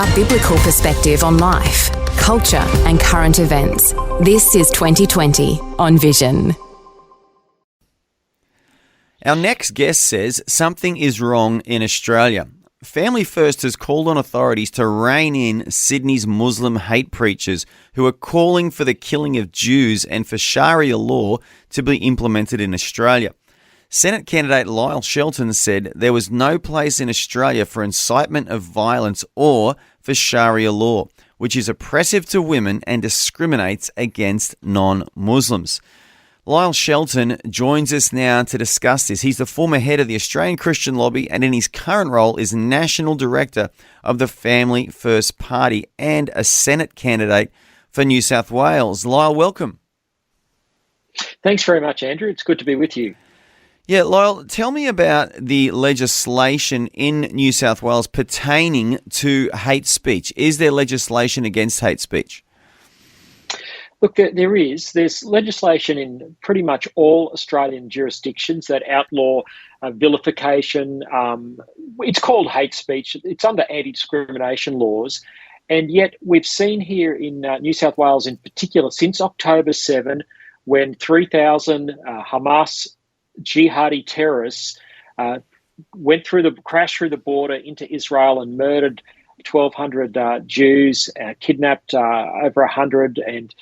A biblical perspective on life, culture and current events. This is 2020 on Vision. Our next guest says something is wrong in Australia. Family First has called on authorities to rein in Sydney's Muslim hate preachers who are calling for the killing of Jews and for Sharia law to be implemented in Australia. Senate candidate Lyle Shelton said there was no place in Australia for incitement of violence or for Sharia law, which is oppressive to women and discriminates against non-Muslims. Lyle Shelton joins us now to discuss this. He's the former head of the Australian Christian Lobby and in his current role is National Director of the Family First Party and a Senate candidate for New South Wales. Lyle, welcome. Thanks very much, Andrew. It's good to be with you. Yeah, Lyle, tell me about the legislation in New South Wales pertaining to hate speech. Is there legislation against hate speech? Look, there is. There's legislation in pretty much all Australian jurisdictions that outlaw vilification. It's called hate speech. It's under anti-discrimination laws. And yet we've seen here in New South Wales in particular, since October 7, when 3,000 Hamas jihadi terrorists crashed through the border into Israel and murdered 1,200 Jews, kidnapped over 100 and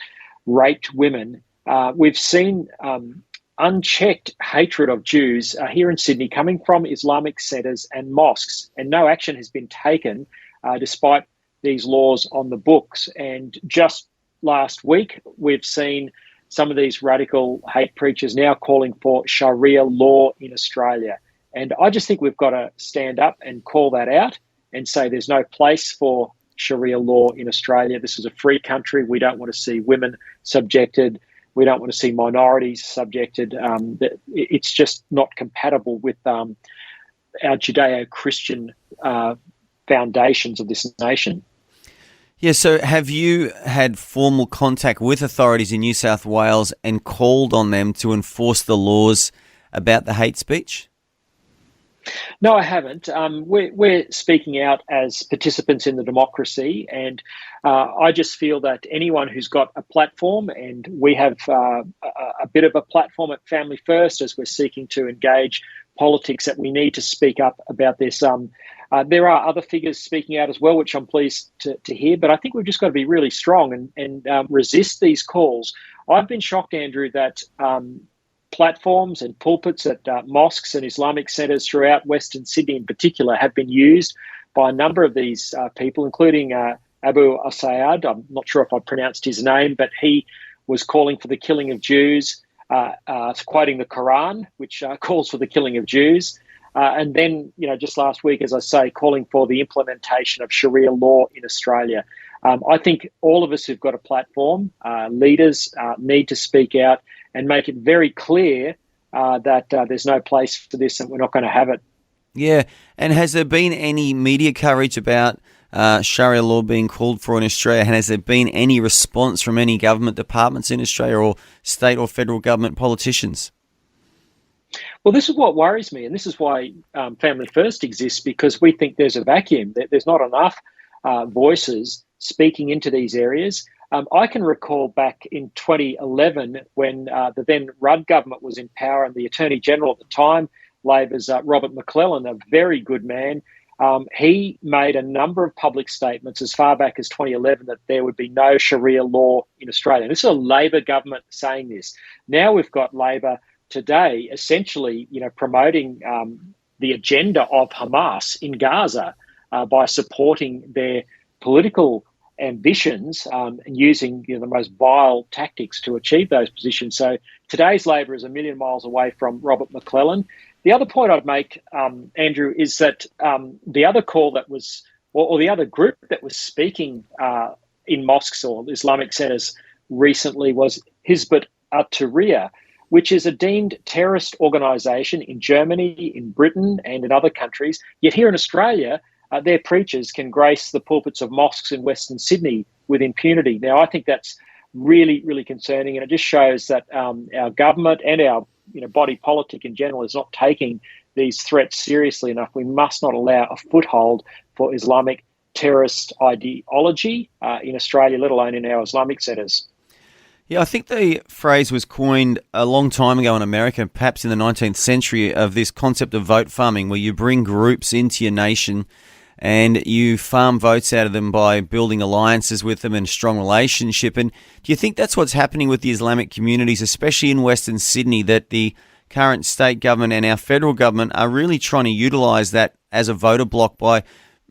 raped women. We've seen unchecked hatred of Jews here in Sydney coming from Islamic centres and mosques, and no action has been taken despite these laws on the books. And just last week, we've seen some of these radical hate preachers now calling for Sharia law in Australia. And I just think we've got to stand up and call that out and say there's no place for Sharia law in Australia. This is a free country. We don't want to see women subjected. We don't want to see minorities subjected. It's just not compatible with our Judeo-Christian foundations of this nation. Yeah, so have you had formal contact with authorities in New South Wales and called on them to enforce the laws about the hate speech? No, I haven't. We're speaking out as participants in the democracy, and I just feel that anyone who's got a platform, and we have a bit of a platform at Family First as we're seeking to engage politics, that we need to speak up about this. There are other figures speaking out as well, which I'm pleased to hear, but I think we've just got to be really strong and resist these calls. I've been shocked, Andrew, that platforms and pulpits at mosques and Islamic centres throughout Western Sydney in particular have been used by a number of these people, including Abu Asayad. I'm not sure if I pronounced his name, but he was calling for the killing of Jews, quoting the Quran, which calls for the killing of Jews. And then, just last week, as I say, calling for the implementation of Sharia law in Australia. I think all of us who've got a platform, leaders, need to speak out and make it very clear that there's no place for this and we're not going to have it. Yeah, and has there been any media coverage about Sharia law being called for in Australia? And has there been any response from any government departments in Australia or state or federal government politicians? Well, this is what worries me, and this is why Family First exists, because we think there's a vacuum. There's not enough voices speaking into these areas. I can recall back in 2011 when the then Rudd government was in power, and the Attorney General at the time, Labor's Robert McClellan, a very good man, he made a number of public statements as far back as 2011 that there would be no Sharia law in Australia. And this is a Labor government saying this. Now we've got Labor today essentially, promoting the agenda of Hamas in Gaza by supporting their political ambitions and using the most vile tactics to achieve those positions. So today's Labor is a million miles away from Robert McClellan. The other point I'd make, Andrew, is that the other call that was, or the other group that was speaking in mosques or Islamic centres recently was Hizb ut-Tahrir, which is a deemed terrorist organisation in Germany, in Britain and in other countries. Yet here in Australia, their preachers can grace the pulpits of mosques in Western Sydney with impunity. Now, I think that's really, really concerning, and it just shows that our government and our body politic in general is not taking these threats seriously enough. We must not allow a foothold for Islamic terrorist ideology in Australia, let alone in our Islamic centres. Yeah, I think the phrase was coined a long time ago in America, perhaps in the 19th century, of this concept of vote farming, where you bring groups into your nation and you farm votes out of them by building alliances with them and a strong relationship. And do you think that's what's happening with the Islamic communities, especially in Western Sydney, that the current state government and our federal government are really trying to utilise that as a voter block by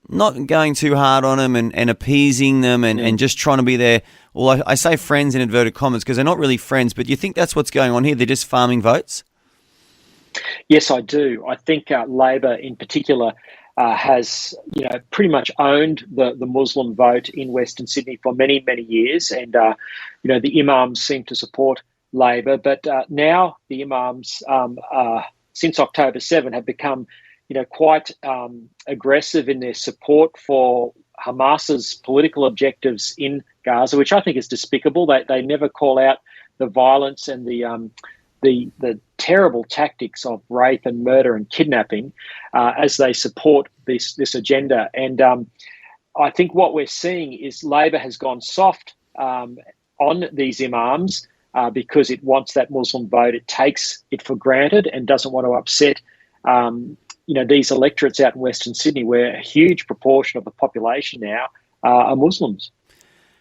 not going too hard on them and appeasing them and just trying to be their, well, I say friends in inverted commas because they're not really friends, but do you think that's what's going on here? They're just farming votes? Yes, I do. I think Labor in particular has, pretty much owned the Muslim vote in Western Sydney for many, many years. And, the imams seem to support Labor. But now the imams, since October 7, have become quite aggressive in their support for Hamas's political objectives in Gaza, which I think is despicable. They never call out the violence and the terrible tactics of rape and murder and kidnapping as they support this agenda. And I think what we're seeing is Labor has gone soft on these imams because it wants that Muslim vote. It takes it for granted and doesn't want to upset these electorates out in Western Sydney, where a huge proportion of the population now are Muslims.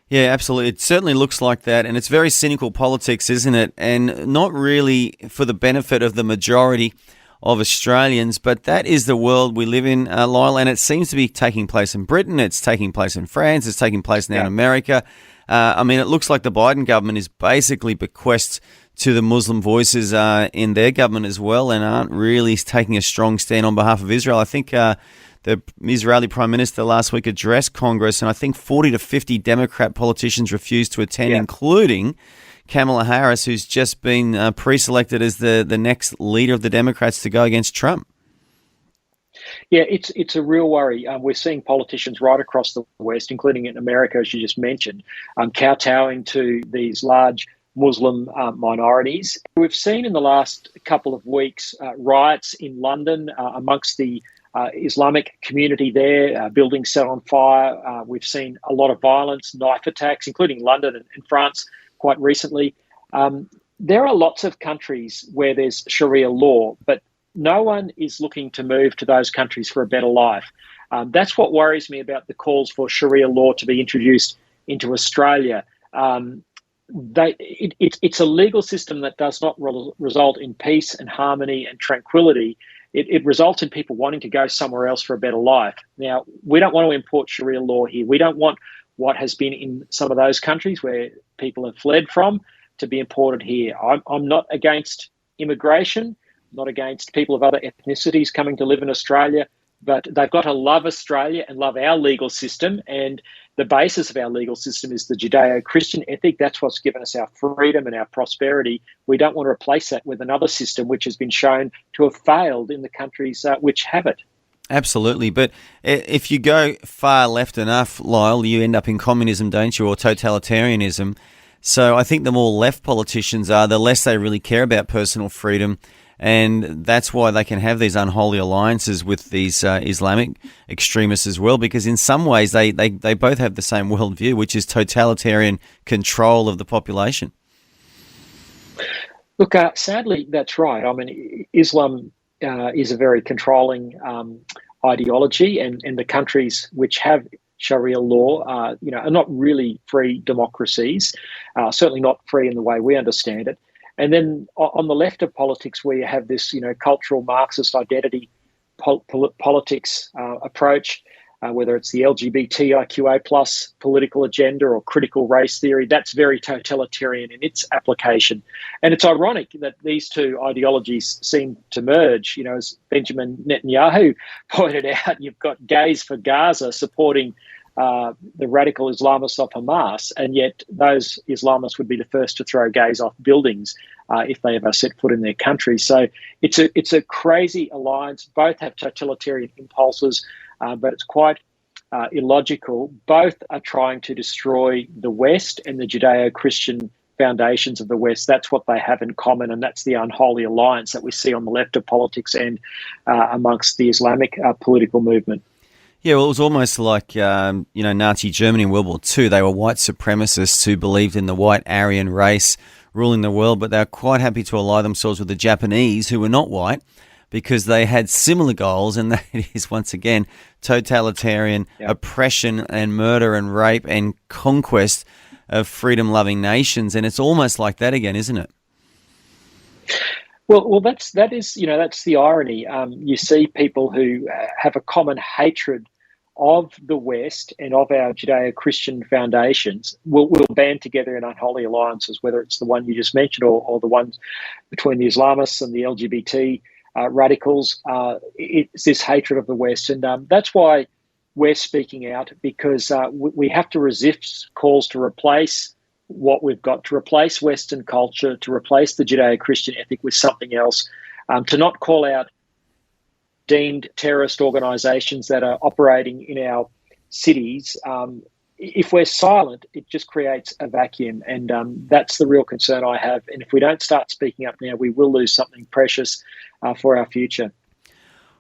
Yeah, absolutely. It certainly looks like that, and it's very cynical politics, isn't it? And not really for the benefit of the majority of Australians, but that is the world we live in, Lyle, and it seems to be taking place in Britain, it's taking place in France, it's taking place now in America. It looks like the Biden government is basically bequests to the Muslim voices in their government as well and aren't really taking a strong stand on behalf of Israel. I think the Israeli Prime Minister last week addressed Congress, and I think 40 to 50 Democrat politicians refused to attend, including Kamala Harris, who's just been pre-selected as the next leader of the Democrats to go against Trump. Yeah, it's a real worry. We're seeing politicians right across the West, including in America, as you just mentioned, kowtowing to these large Muslim minorities. We've seen in the last couple of weeks riots in London amongst the Islamic community there, buildings set on fire. We've seen a lot of violence, knife attacks, including London and France quite recently. There are lots of countries where there's Sharia law, but no one is looking to move to those countries for a better life. That's what worries me about the calls for Sharia law to be introduced into Australia. It's a legal system that does not result in peace and harmony and tranquility. It results in people wanting to go somewhere else for a better life. Now, we don't want to import Sharia law here. We don't want what has been in some of those countries where people have fled from to be imported here. I'm not against immigration, not against people of other ethnicities coming to live in Australia, but they've got to love Australia and love our legal system. And the basis of our legal system is the Judeo-Christian ethic. That's what's given us our freedom and our prosperity. We don't want to replace that with another system which has been shown to have failed in the countries which have it. Absolutely. But if you go far left enough, Lyle, you end up in communism, don't you, or totalitarianism. So I think the more left politicians are, the less they really care about personal freedom. And that's why they can have these unholy alliances with these Islamic extremists as well, because in some ways they both have the same worldview, which is totalitarian control of the population. Look, sadly, that's right. I mean, Islam is a very controlling ideology, and the countries which have Sharia law, are not really free democracies, certainly not free in the way we understand it. And then on the left of politics, where you have this, cultural Marxist identity politics approach, whether it's the LGBTIQA plus political agenda or critical race theory, that's very totalitarian in its application. And it's ironic that these two ideologies seem to merge. As Benjamin Netanyahu pointed out, you've got Gays for Gaza supporting the radical Islamists of Hamas, and yet those Islamists would be the first to throw gays off buildings if they ever set foot in their country. So it's a crazy alliance. Both have totalitarian impulses, but it's quite illogical. Both are trying to destroy the West and the Judeo-Christian foundations of the West. That's what they have in common, and that's the unholy alliance that we see on the left of politics and amongst the Islamic political movement. Yeah, well, it was almost like, Nazi Germany in World War II. They were white supremacists who believed in the white Aryan race ruling the world, but they were quite happy to ally themselves with the Japanese, who were not white, because they had similar goals, and that is, once again, totalitarian oppression and murder and rape and conquest of freedom-loving nations. And it's almost like that again, isn't it? Well, that's the irony. You see people who have a common hatred of the West and of our Judeo-Christian foundations will band together in unholy alliances, whether it's the one you just mentioned or the ones between the Islamists and the LGBT radicals. It's this hatred of the West. And that's why we're speaking out, because we have to resist calls to replace what we've got, to replace Western culture, to replace the Judeo-Christian ethic with something else, to not call out deemed terrorist organisations that are operating in our cities. If we're silent, it just creates a vacuum, and that's the real concern I have. And if we don't start speaking up now, we will lose something precious for our future.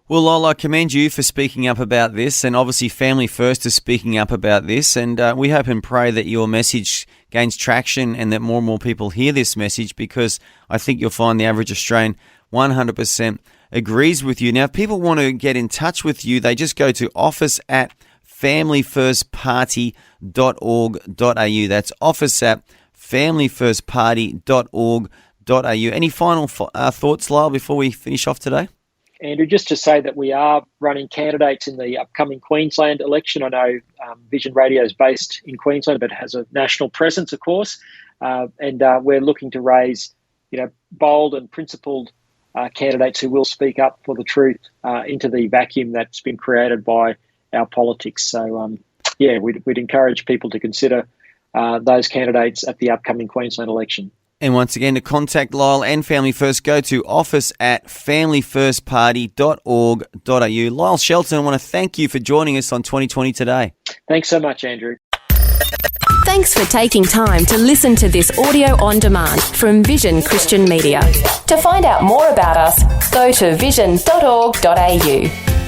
Well, Lyle, I commend you for speaking up about this, and obviously Family First is speaking up about this, and we hope and pray that your message gains traction and that more and more people hear this message, because I think you'll find the average Australian 100% agrees with you. Now, if people want to get in touch with you, they just go to office@familyfirstparty.org.au. That's office@familyfirstparty.org.au. Any final thoughts, Lyle, before we finish off today? Andrew, just to say that we are running candidates in the upcoming Queensland election. I know Vision Radio is based in Queensland, but has a national presence, of course. And we're looking to raise, bold and principled candidates who will speak up for the truth into the vacuum that's been created by our politics. So, we'd encourage people to consider those candidates at the upcoming Queensland election. And once again, to contact Lyle and Family First, go to office@familyfirstparty.org.au. Lyle Shelton, I want to thank you for joining us on 2020 Today. Thanks so much, Andrew. Thanks for taking time to listen to this audio on demand from Vision Christian Media. To find out more about us, go to vision.org.au.